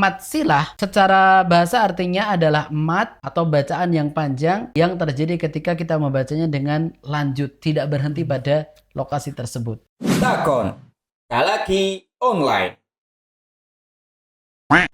mat silah secara bahasa artinya adalah mat atau bacaan yang panjang yang terjadi ketika kita membacanya dengan lanjut, tidak berhenti pada lokasi tersebut. Takon, lagi online.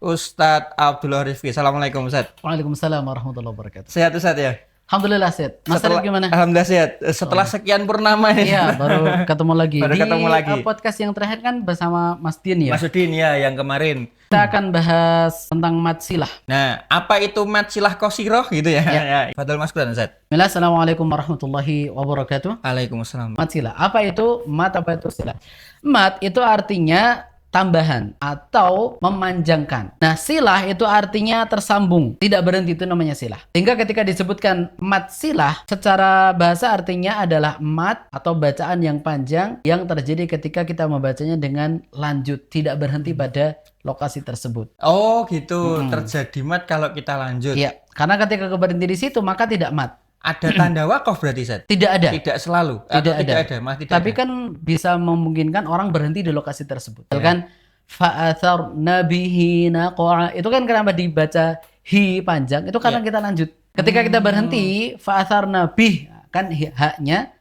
Ustadz Abdullah Rifki, Assalamualaikum Ustadz. Waalaikumsalam warahmatullahi wabarakatuh. Sehat Ustadz ya? Alhamdulillah sehat. Mas Arif gimana? Alhamdulillah sehat. Setelah sekian purnama ya. Iya, baru ketemu lagi. Baru ketemu lagi. Podcast yang terakhir kan bersama Mas Din ya. Mas Udin ya, yang kemarin. Kita akan bahas tentang mat silah. Nah, apa itu mat silah qasiroh gitu ya? Ya. Fadhol Mas Quran Ustadz. Bismillah, assalamualaikum warahmatullahi wabarakatuh. Waalaikumsalam. Mat silah. Apa itu mat? Apa itu silah? Mat itu artinya tambahan atau memanjangkan. Nah, silah itu artinya tersambung, tidak berhenti, itu namanya silah. Sehingga ketika disebutkan mat silah, secara bahasa artinya adalah mat atau bacaan yang panjang yang terjadi ketika kita membacanya dengan lanjut, tidak berhenti pada lokasi tersebut. Oh gitu, terjadi mat kalau kita lanjut. Iya, karena ketika berhenti di situ maka tidak mat. Ada tanda wakaf berarti Ustadz? Tidak ada. Tidak selalu? Tidak Atau ada. Tidak Tapi ada. kan bisa memungkinkan orang berhenti di lokasi tersebut. Kan fa'atharna bihi naqa'a. Itu kan kenapa dibaca hi panjang? Itu karena kita lanjut. Ketika kita berhenti fa'atharna bih, kan haknya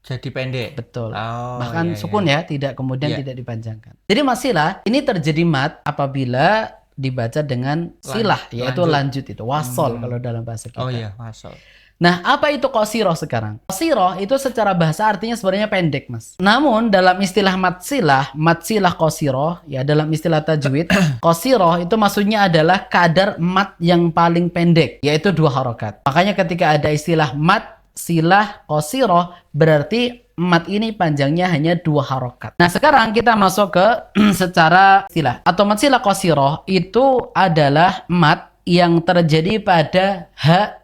Jadi pendek. betul. Oh, Bahkan iya, sukun ya, tidak kemudian tidak dipanjangkan. Jadi masilah ini terjadi mat apabila dibaca dengan silah, yaitu lanjut itu wasol kalau dalam bahasa kita. Oh iya, masuk. Nah, apa itu qasiroh sekarang? Qasiroh itu secara bahasa artinya sebenarnya pendek, Mas. Namun dalam istilah mat silah qasiroh, ya dalam istilah tajwid, qasiroh itu maksudnya adalah kadar mat yang paling pendek, yaitu 2 harokat. Makanya ketika ada istilah mat silah qasiroh, berarti mat ini panjangnya hanya 2 harokat. Nah, sekarang kita masuk ke secara silah. Atau mat silah qasiroh itu adalah mat yang terjadi pada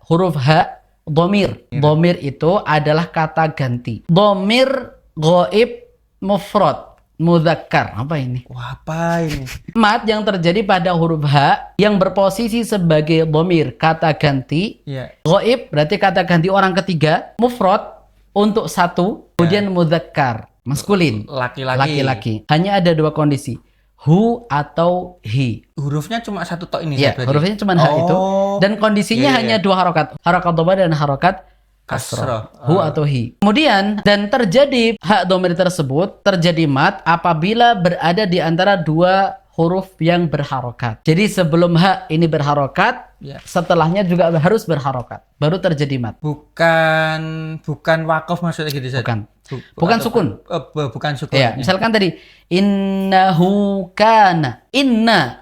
huruf H dhamir. Dhamir itu adalah kata ganti. Dhamir ghaib mufrad mudzakkar. Apa ini? Wah, apa ini? Mat yang terjadi pada huruf H yang berposisi sebagai dhamir, kata ganti. Iya. Ghaib berarti kata ganti orang ketiga. Mufrad untuk satu. Kemudian mudzakkar, maskulin. Laki-laki. Hanya ada 2 kondisi. Hu atau hi. Hurufnya cuma satu tok ini. Ya, berarti? hurufnya cuma H itu. Dan kondisinya Iya. hanya 2 harokat. Harokat dhamma dan harokat kasroh. Hu atau hi. Kemudian, dan terjadi hak dhamir tersebut, terjadi mat apabila berada di antara 2 huruf yang berharokat. Jadi sebelum hak ini berharokat, setelahnya juga harus berharokat. Baru terjadi mat. Bukan wakaf maksudnya gitu. Ustadz? Bukan sukun. Bukan sukun. Ya, misalkan tadi innahu kana.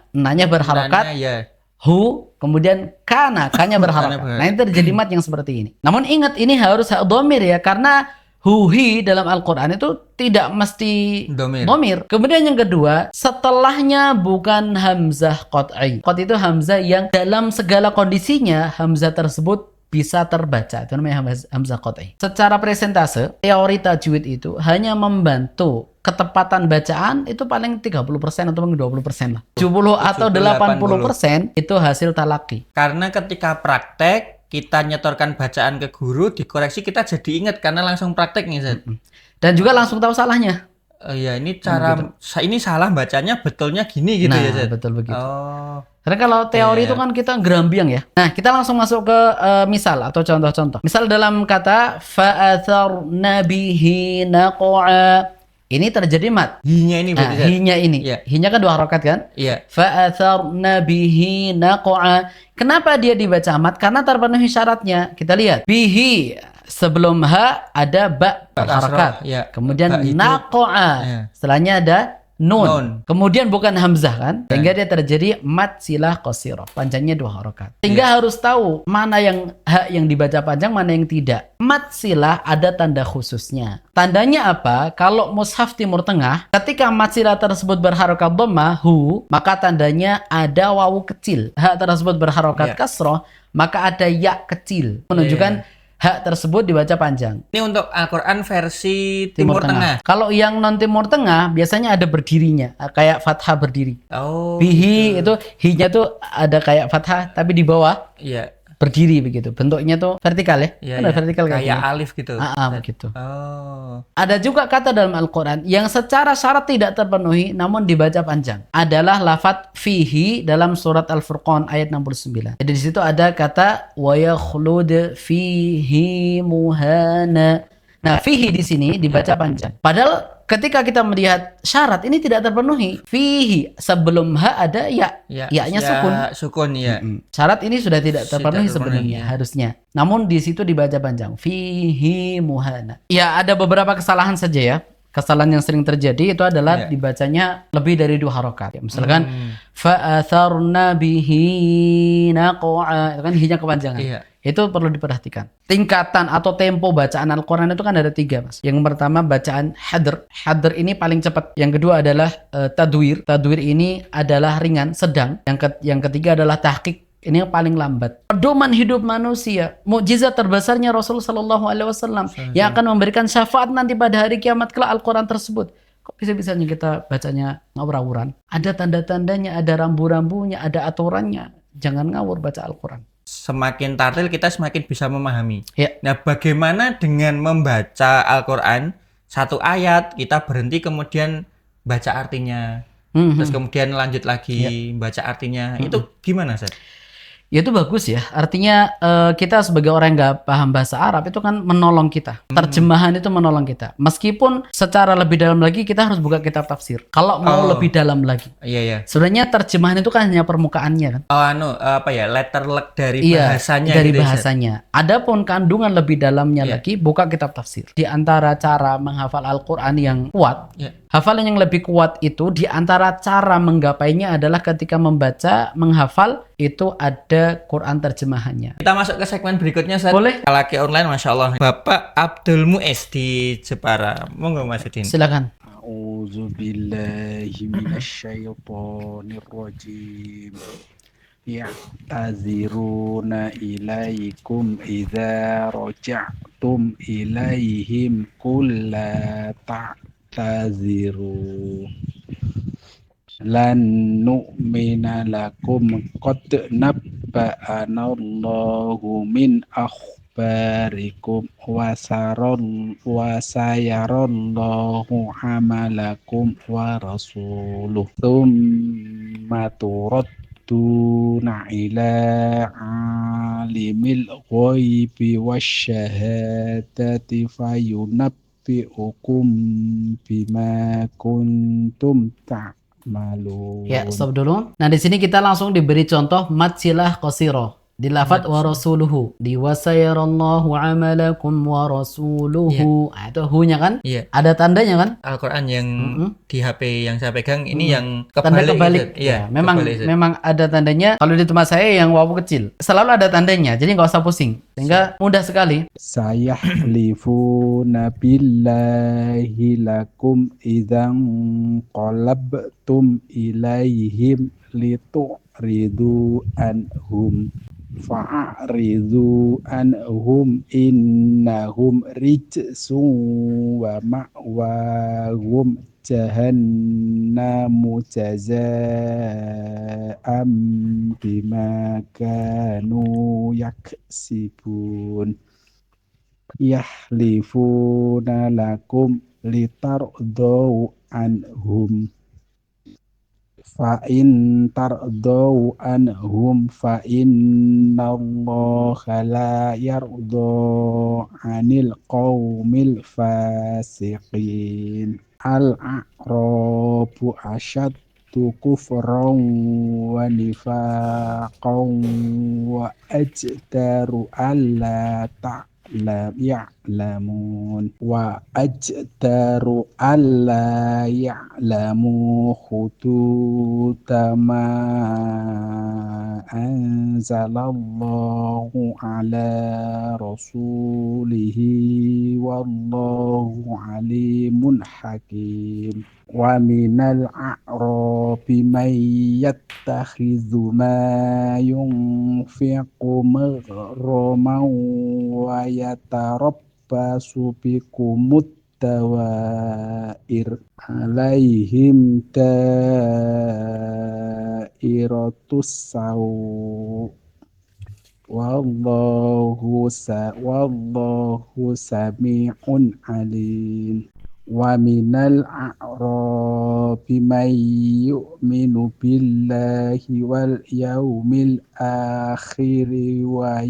Nanya berharokat. Ya. Hu, kemudian kana, kanya berharokat. Nah, ini terjadi mat yang seperti ini. Namun ingat, ini harus hak dhamir ya, karena huhi dalam Al-Quran itu tidak mesti dhamir. Kemudian yang kedua, setelahnya bukan hamzah qat'i. Qat itu hamzah yang dalam segala kondisinya hamzah tersebut bisa terbaca. Itu namanya hamzah qat'i. Secara presentase, teori tajwid itu hanya membantu ketepatan bacaan itu paling 30% atau 20% lah. 70 atau 80% itu hasil talaki. Karena ketika praktek, kita nyetorkan bacaan ke guru, dikoreksi, kita jadi ingat karena langsung praktek nih, Zat. Dan juga langsung tahu salahnya. Ya, ini ini salah bacanya, betulnya gini gitu ya, Zat. Betul begitu. Oh. Karena kalau teori itu kan kita gerambiang ya. Nah, kita langsung masuk ke misal atau contoh-contoh. Misal dalam kata fa'atharna bihi naqa'a. Ini terjadi mat. Hinya ini berarti. Hinya ini. Iya. Hinya kan 2 harokat kan? Iya. Fa'atharna bihi naqa'a. Kenapa dia dibaca mat? Karena terpenuhi syaratnya. Kita lihat. Bihi sebelum ha ada ba harokat. Ya. Kemudian Ba itu- naqa'a. Ya. Setelahnya ada nun. Nun. Kemudian bukan hamzah kan? Sehingga dia terjadi mat silah qasiroh. Panjangnya 2 harokat. Sehingga harus tahu mana yang hak yang dibaca panjang, mana yang tidak. Mat silah ada tanda khususnya. Tandanya apa? Kalau mushaf Timur Tengah, ketika mat silah tersebut berharokat dhamma, hu, maka tandanya ada wawu kecil. Hak tersebut berharokat kasroh, maka ada ya kecil. Menunjukkan hak tersebut dibaca panjang. Ini untuk Al-Quran versi Timur Tengah. Kalau yang non Timur Tengah biasanya ada berdirinya, kayak fathah berdiri. Oh. Bihi itu hi-nya tuh ada kayak fathah tapi di bawah. Iya. berdiri begitu. Bentuknya tuh vertikal ya. Iya, Kan ada iya. vertikal Kayak gini. alif gitu. Begitu. Oh. Ada juga kata dalam Al-Quran yang secara syarat tidak terpenuhi namun dibaca panjang. Adalah lafadz fihi dalam surat Al-Furqan ayat 69. Jadi di situ ada kata wa yakhlud fihi muhana. Nah, fihi di sini dibaca panjang. Padahal ketika kita melihat syarat ini tidak terpenuhi. Fihi sebelum ha ada ya. Ya-nya sukun. Sukun ya. Syarat ini sudah tidak terpenuhi Tidak terpenuhi, sebenarnya ya. harusnya. Namun di situ dibaca panjang. Fihi muhana. Ya, ada beberapa kesalahan saja ya. Kesalahan yang sering terjadi itu adalah dibacanya lebih dari 2 harokat. Ya, misalkan fa'atharna bihi naqa'a. Itu kan hi-nya kepanjangan. Iya. Itu perlu diperhatikan. Tingkatan atau tempo bacaan Al-Quran itu kan ada 3, Mas. Yang pertama bacaan hadr. Hadr ini paling cepat. Yang kedua adalah tadwir. Tadwir ini adalah ringan, sedang. Yang ketiga adalah tahqiq. Ini yang paling lambat. Pedoman hidup manusia, mukjizat terbesarnya Rasulullah Shallallahu Alaihi Wasallam yang akan memberikan syafaat nanti pada hari kiamat kelak Al-Quran tersebut. Kok bisa-bisanya kita bacanya ngawur-ngawuran? Ada tanda-tandanya, ada rambu-rambunya, ada aturannya. Jangan ngawur baca Al-Quran. Semakin tartil kita semakin bisa memahami. Ya. Nah, bagaimana dengan membaca Al-Quran satu ayat kita berhenti kemudian baca artinya, terus kemudian lanjut lagi baca artinya, itu gimana, Ustaz? Ya itu bagus ya. Artinya kita sebagai orang yang nggak paham bahasa Arab itu kan menolong kita. Terjemahan itu menolong kita. Meskipun secara lebih dalam lagi kita harus buka kitab tafsir. Kalau mau lebih dalam lagi. Iya, iya. Sebenarnya terjemahan itu kan hanya permukaannya kan. Letter luck dari bahasanya dari gitu ya, Ustaz? bahasanya. Adapun kandungan lebih dalamnya lagi, buka kitab tafsir. Di antara cara menghafal Al-Quran yang kuat, hafalan yang lebih kuat itu di antara cara menggapainya adalah ketika membaca, menghafal itu ada Quran terjemahannya. Kita masuk ke segmen berikutnya, Ustaz. Boleh. Laki online, Masya Allah. Bapak Abdul Muiz di Jepara. Monggo, Mas Udin. Silakan. A'udzu billahi minasyaitonir rajim. Ya'taziruna ilaikum idza raja'tum ilaihim qul la ta'taziru lan nu'mina lakum qad nabba'ana Allahu min akhbarikum wa sayarallahu amalakum wa rasuluh thumma turadduna ila alimil ghaibi wasyahadati fayunabbi'ukum bima kuntum ta'malun. Ya, stop dulu. Nah, di sini kita langsung diberi contoh mad silah qasirah. Di lafadz wa rasuluhu. Di wasayarallahu amalakum wa rasuluhu. Nah, itu hu-nya kan? Iya. Ada tandanya kan? Al-Quran yang di HP yang saya pegang ini yang Tanda kebalik. kebalik. Ustaz. Iya, memang kebalik, Ustaz. memang ada tandanya. Kalau di tempat saya yang wawu kecil. Selalu ada tandanya. Jadi nggak usah pusing. Sehingga mudah sekali. Sayahlifuna billahi lakum idzan qalabtum ilaihim litu'ridu anhum fa'ridu anhum innahum rijsun wa ma'wahum jahannamu jazaa'an bima kanu yaksibun. Yahlifuna lakum litardau anhum fa in tardau anhum fa innallaha la yarda 'anil qaumil fasiqin. Al-a'rabu asyaddu kufran wa nifaqan wa ajdaru alla ya'lamun wa ajdaru alla ya'lamu hududama anzalallahu ala rasulihi wallahu alimun hakim. Wa minal a'rabi man yattakhidhu ma yunfiqu maghraman wa yatarabbasu bikumud dawair alaihim dairatus sawu wallahu sami'un alim. Wa minal a'rabi may yu'minu billahi wal yawmil akhiri wa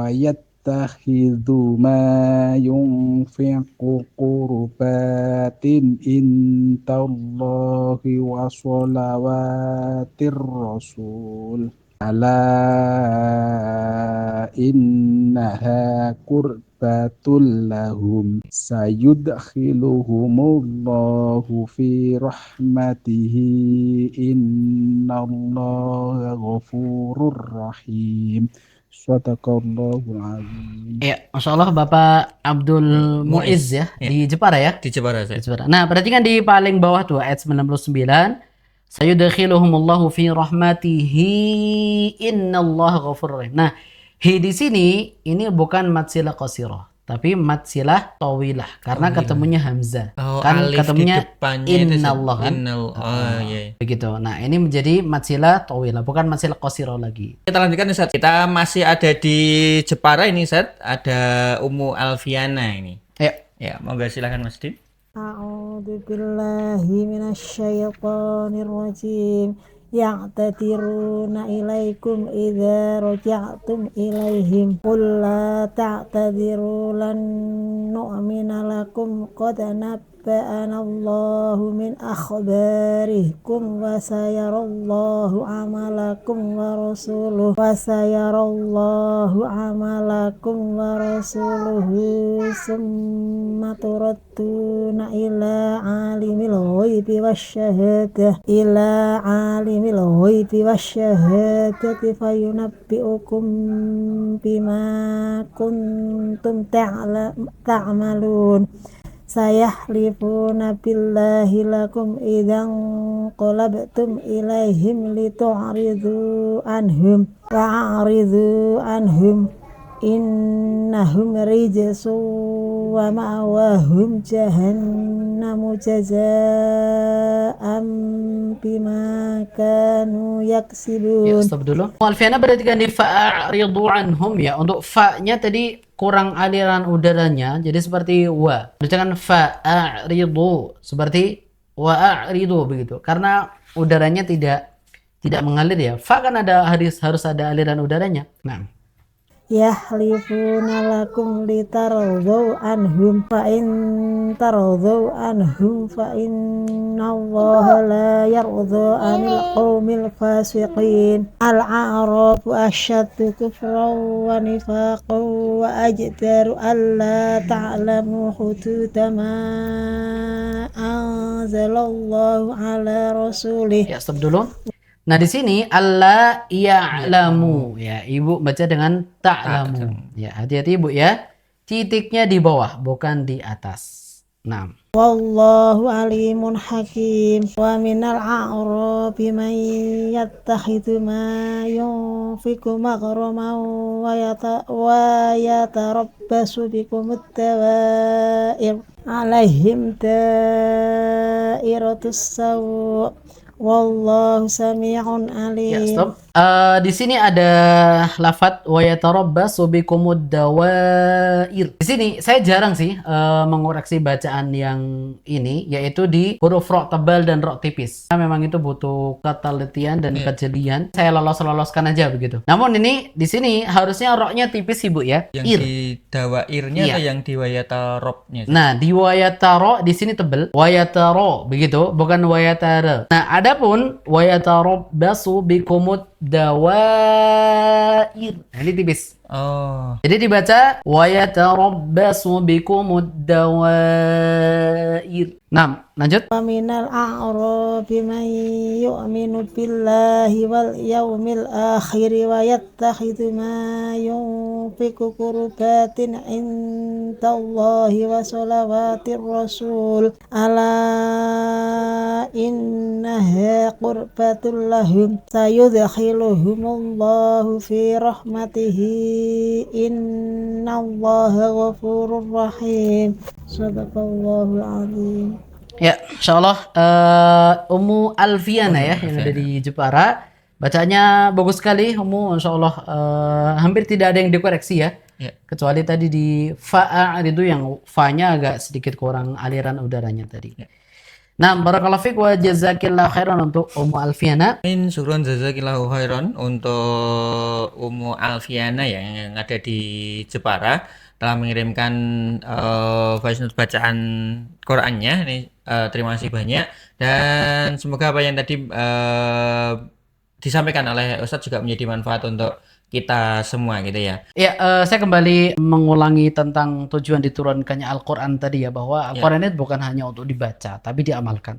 yattakhidhu ma yunfiqu qurbatin indallahi wa salawatir rasul. Ala innaha qurbatul lahum sayudkhiluhumullahu fi rahmatihi innallaha ghafurur rahim. Sadaqallahul azim. Ya, Masya Allah Bapak Abdul Muizz ya, Ya. di Jepara ya. Di Jepara Di Ustaz. Jepara. Nah, perhatikan di paling bawah tuh ayat 99. Sayudkhiluhumullahu fi rahmatihi innallaha ghafurur rahim. Nah, hi di sini ini bukan matsilah qasirah, tapi matsilah tawilah karena ketemunya hamzah. Kan alif ketemunya di depannya itu innallah kan. iya. Begitu. Nah, ini menjadi matsilah tawilah, bukan matsilah qasirah lagi. Kita lanjutkan Ustaz. Kita masih ada di Jepara ini Ustaz. Ada Ummu Alfiana ini. Ayo. Ya, monggo silakan Mas Din. A'udzu billahi minasyaitonir rajim. Ya'tadiruna ilaikum idza raja'tum ilaihim qul la ta'tadiru lan nu'mina lakum qad nabba'ana Allahu min akhbarikum wa sayarallahu amalakum wa rasuluhu summa turadduna ila alimil ghaibi wasyahadati fayunabbi'ukum bima kuntum ta'malun. Sayahlifuna billahi lakum idzan qalabtum ilaihim litu'ridu anhum wa'ridu anhum innahum rijsun wa ma'wahum jahannamu jazaa'an bima kanu Ya, yaksibun. stop dulu. Alfiana perhatikan di fa'aridu anhum ya. Untuk fa-nya tadi kurang aliran udaranya, jadi seperti wa. Bacakan fa'aridu seperti wa'aridu begitu. Karena udaranya tidak mengalir ya. Fa kan harus ada aliran udaranya. Nah, Yahlifuna lakum litarudhu anhum fa in tarudhu anhum fa innallaha la yardhu anil qawmil fasiqin. Al-a'rafu asyaddu kufran wa nifaqan wa ajdaru alla ta'lamu hududa ma anzalallahu ala rasulih. ya stop dulu. Nah, di sini alla ya'lamu ya. Ibu baca dengan ta'lamu. Ya, hati-hati Ibu ya. Titiknya di bawah, bukan di atas. Nah, Wallahu alimun hakim. Wa minal a'rabi man yattakhidhu ma yunfiqu maghraman wa yatarabbasu bikumud dawair alaihim dairatus sawu. Wallahu sami'un alim. ya stop. Di sini ada lafadz wa yatarabbasu bikumud dawair. Di sini saya jarang sih mengoreksi bacaan yang ini, yaitu di huruf ro tebal dan ro tipis. Nah, memang itu butuh ketelitian dan kejelian. Saya loloskan aja begitu. Namun ini di sini harusnya ro-nya tipis Ibu ya. Yang Ir. di dawairnya Iya. atau yang di wayatarobnya? Nah, di wayataro di sini tebel, wayataro begitu, bukan wayatara. Nah, adapun wayatarabbasu bikumud dawair. Nah, ini tipis. Oh, Jadi dibaca wayatarabbasu bikumud dawair. Nah, lanjut. Wa minal a'rabi man yu'minu billahi wal yawmil akhiri wa yattakhidhu ma yunfiqu qurbatin indallahi wa salawatir rasul ala innaha qurbatul lahum sayudkhiluhumullahu fi rahmatihi innallaha ghafurur rahim. Sadaqallahul azim. Ya, insyaallah Ummu Alfiana ya yang ada di Jepara Bacanya bagus sekali, Masya Allah. Hampir tidak ada yang dikoreksi ya. Ya. Kecuali tadi di fa'a itu yang fa-nya agak sedikit kurang aliran udaranya tadi. Ya. Nah, barakallahu fiik wa jazakillahu khairan untuk Ummu Alfiana. Amin, syukron jazakillahu khairan untuk Ummu Alfiana yang ada di Jepara telah mengirimkan voice note bacaan Qur'annya. Ini terima kasih banyak dan semoga apa yang tadi disampaikan oleh Ustadz juga menjadi manfaat untuk kita semua gitu ya. Ya, saya kembali mengulangi tentang tujuan diturunkannya Al-Quran tadi ya, bahwa Al-Quran itu bukan hanya untuk dibaca, tapi diamalkan.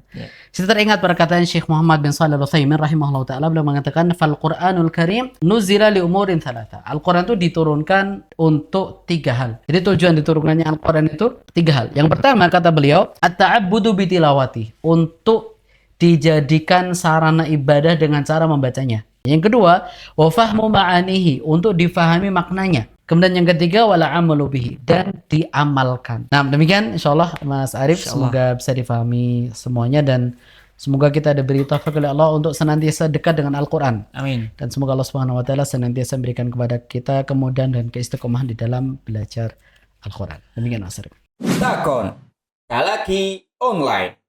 Saya teringat perkataan Syekh Muhammad bin Shalih Al-Utsaimin rahimahullah ta'ala, beliau mengatakan, Fal Quranul Karim nuzila li umurin thalatha. Al-Quran itu diturunkan untuk 3 hal. Jadi tujuan diturunkannya Al-Quran itu 3 hal. Yang pertama kata beliau, at-ta'abbudu bitilawati, untuk dijadikan sarana ibadah dengan cara membacanya. Yang kedua, wa fahmu ma'anihi, untuk difahami maknanya. Kemudian yang ketiga, wala amalu bihi, dan diamalkan. Nah, demikian insyaallah Mas Arif, semoga bisa difahami semuanya dan semoga kita diberi taufik oleh Allah untuk senantiasa dekat dengan Al-Qur'an. Amin. Dan semoga Allah Subhanahu wa taala senantiasa memberikan kepada kita kemudahan dan keistiqomahan di dalam belajar Al-Qur'an. Demikian Mas Arif. Takon Kalaki Online.